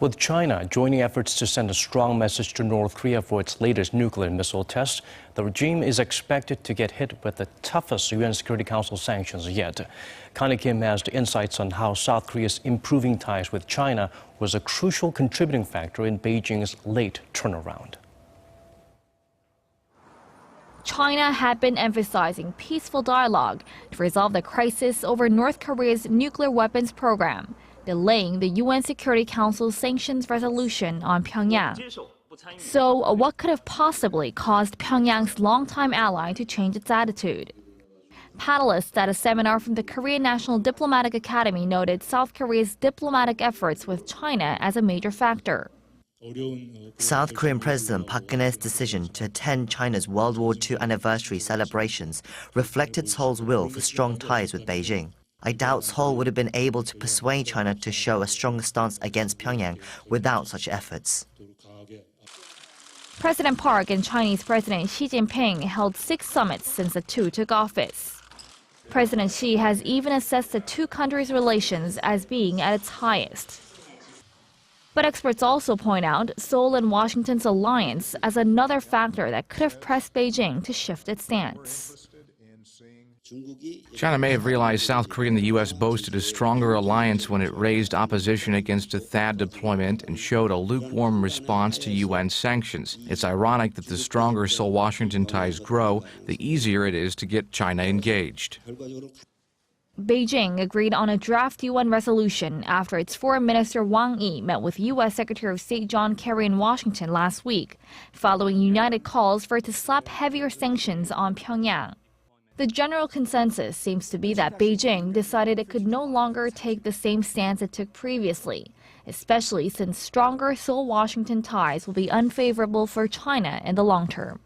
With China joining efforts to send a strong message to North Korea for its latest nuclear missile test, the regime is expected to get hit with the toughest UN Security Council sanctions yet. Connie Kim has the insights on how South Korea's improving ties with China was a crucial contributing factor in Beijing's late turnaround. China had been emphasizing peaceful dialogue to resolve the crisis over North Korea's nuclear weapons program, delaying the UN Security Council's sanctions resolution on Pyongyang. So, what could have possibly caused Pyongyang's longtime ally to change its attitude? Panelists at a seminar from the Korean National Diplomatic Academy noted South Korea's diplomatic efforts with China as a major factor. South Korean President Park Geun-hye's decision to attend China's World War II anniversary celebrations reflected Seoul's will for strong ties with Beijing. I doubt Seoul would have been able to persuade China to show a stronger stance against Pyongyang without such efforts. President Park and Chinese President Xi Jinping held 6 summits since the two took office. President Xi has even assessed the two countries' relations as being at its highest. But experts also point out Seoul and Washington's alliance as another factor that could have pressed Beijing to shift its stance. China may have realized South Korea and the U.S. boasted a stronger alliance when it raised opposition against a THAAD deployment and showed a lukewarm response to UN sanctions. It's ironic that the stronger Seoul-Washington ties grow, the easier it is to get China engaged. Beijing agreed on a draft UN resolution after its Foreign Minister Wang Yi met with U.S. Secretary of State John Kerry in Washington last week, following united calls for it to slap heavier sanctions on Pyongyang. The general consensus seems to be that Beijing decided it could no longer take the same stance it took previously, especially since stronger Seoul-Washington ties will be unfavorable for China in the long term.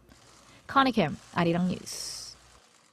Connie Kim, Arirang News.